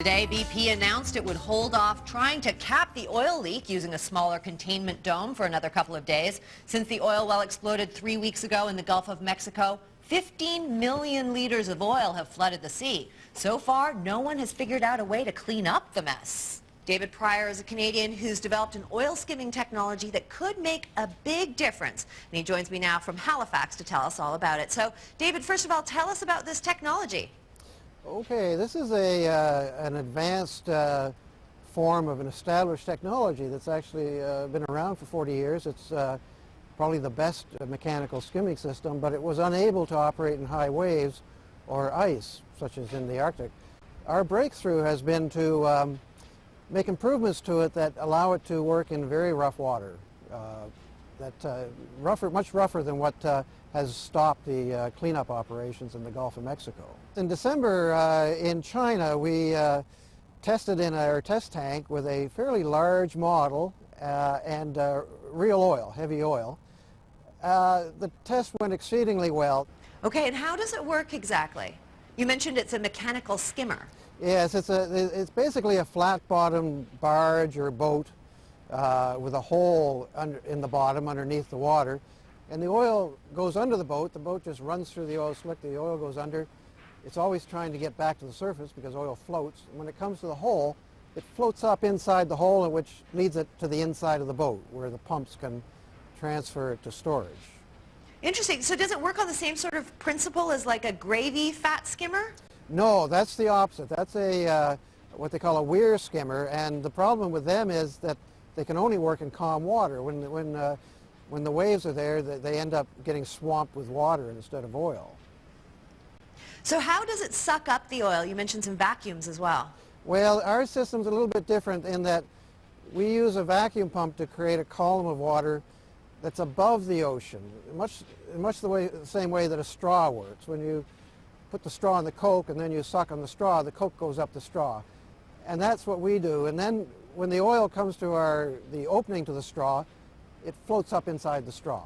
Today, BP announced it would hold off trying to cap the oil leak using a smaller containment dome for another couple of days. Since the oil well exploded 3 weeks ago in the Gulf of Mexico, 15 million liters of oil have flooded the sea. So far, no one has figured out a way to clean up the mess. David Pryor is a Canadian who's developed an oil skimming technology that could make a big difference. And he joins me now from Halifax to tell us all about it. So, David, first of all, tell us about this technology. Okay, this is an advanced form of an established technology that's actually been around for 40 years. It's probably the best mechanical skimming system, but it was unable to operate in high waves or ice, such as in the Arctic. Our breakthrough has been to make improvements to it that allow it to work in very rough water, much rougher than what has stopped the cleanup operations in the Gulf of Mexico. In December in China, we tested in our test tank with a fairly large model and real oil, heavy oil. The test went exceedingly well. Okay, and how does it work exactly? You mentioned it's a mechanical skimmer. Yes, it's basically a flat-bottomed barge or boat with a hole in the bottom underneath the water. And the oil goes under the boat just runs through the oil slick, the oil goes under. It's always trying to get back to the surface because oil floats. And when it comes to the hole, it floats up inside the hole, which leads it to the inside of the boat where the pumps can transfer it to storage. Interesting. So does it work on the same sort of principle as like a gravy fat skimmer? No, that's the opposite. That's a what they call a weir skimmer, and the problem with them is that they can only work in calm water. When the waves are there, they end up getting swamped with water instead of oil. So how does it suck up the oil? You mentioned some vacuums as well. Well, our system's a little bit different in that we use a vacuum pump to create a column of water that's above the ocean, much the same way that a straw works. When you put the straw in the Coke and then you suck on the straw, the Coke goes up the straw. And that's what we do. And then when the oil comes to the opening to the straw, it floats up inside the straw.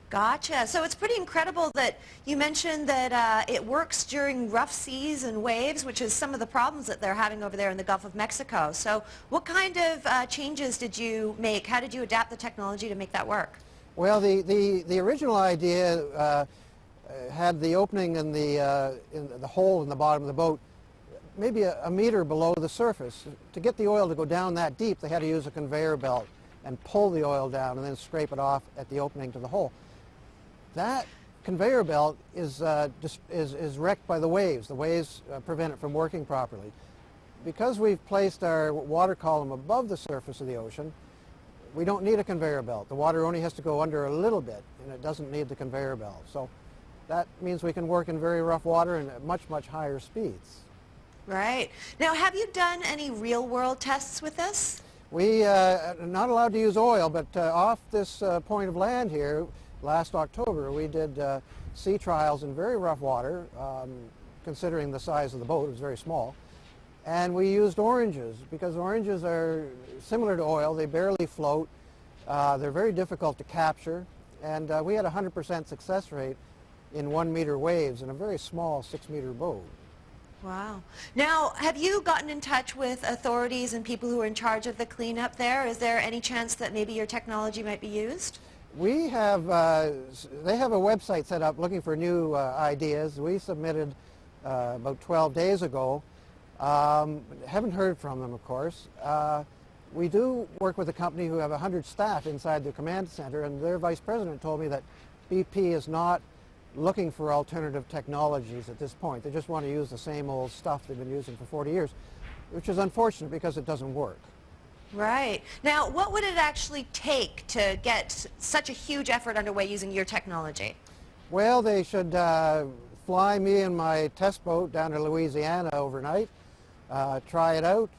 Gotcha. So it's pretty incredible that you mentioned that it works during rough seas and waves, which is some of the problems that they're having over there in the Gulf of Mexico. So what kind of changes did you make? How did you adapt the technology to make that work? Well, the original idea had the opening in the hole in the bottom of the boat maybe a meter below the surface. To get the oil to go down that deep, they had to use a conveyor belt and pull the oil down and then scrape it off at the opening to the hole. That conveyor belt is wrecked by the waves. The waves prevent it from working properly. Because we've placed our water column above the surface of the ocean, we don't need a conveyor belt. The water only has to go under a little bit, and it doesn't need the conveyor belt. So that means we can work in very rough water and at much, much higher speeds. Right. Now, have you done any real-world tests with this? We are not allowed to use oil, but off this point of land here, last October, we did sea trials in very rough water, considering the size of the boat. It was very small. And we used oranges, because oranges are similar to oil. They barely float. They're very difficult to capture. And we had a 100% success rate in 1 meter waves in a very small 6-meter boat. Wow. Now, have you gotten in touch with authorities and people who are in charge of the cleanup there? Is there any chance that maybe your technology might be used? We have, they have a website set up looking for new ideas. We submitted about 12 days ago. Haven't heard from them, of course. We do work with a company who have 100 staff inside their command center, and their vice president told me that BP is not looking for alternative technologies at this point. They just want to use the same old stuff they've been using for 40 years, which is unfortunate because it doesn't work. Right. Now, what would it actually take to get such a huge effort underway using your technology? Well, they should fly me and my test boat down to Louisiana overnight, try it out,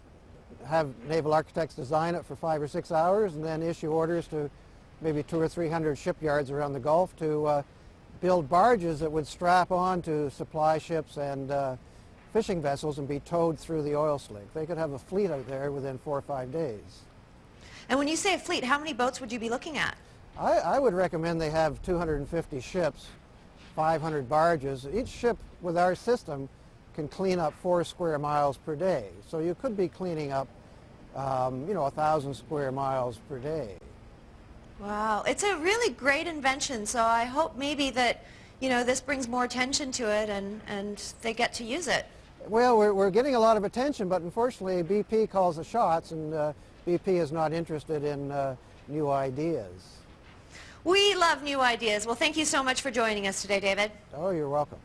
have naval architects design it for 5 or 6 hours, and then issue orders to maybe 200 or 300 shipyards around the Gulf to build barges that would strap on to supply ships and fishing vessels and be towed through the oil slick. They could have a fleet out there within 4 or 5 days. And when you say a fleet, how many boats would you be looking at? I would recommend they have 250 ships, 500 barges. Each ship with our system can clean up 4 square miles per day. So you could be cleaning up, 1,000 square miles per day. Wow, it's a really great invention, so I hope maybe that, this brings more attention to it and they get to use it. Well, we're getting a lot of attention, but unfortunately BP calls the shots, and BP is not interested in new ideas. We love new ideas. Well, thank you so much for joining us today, David. Oh, you're welcome.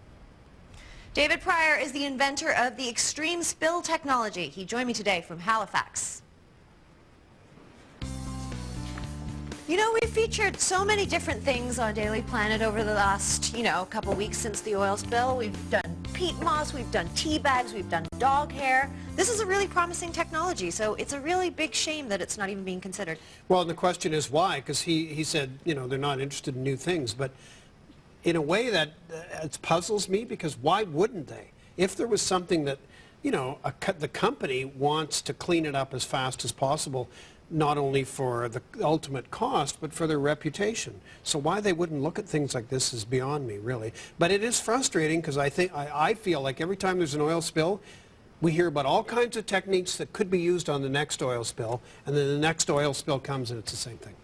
David Pryor is the inventor of the extreme spill technology. He joined me today from Halifax. We've featured so many different things on Daily Planet over the last, couple weeks since the oil spill. We've done peat moss, we've done tea bags, we've done dog hair. This is a really promising technology, so it's a really big shame that it's not even being considered. Well, and the question is why, because he said, they're not interested in new things, but in a way that it puzzles me, because why wouldn't they? If there was something that, the company wants to clean it up as fast as possible, not only for the ultimate cost, but for their reputation. So why they wouldn't look at things like this is beyond me, really. But it is frustrating, because I feel like every time there's an oil spill, we hear about all kinds of techniques that could be used on the next oil spill, and then the next oil spill comes and it's the same thing.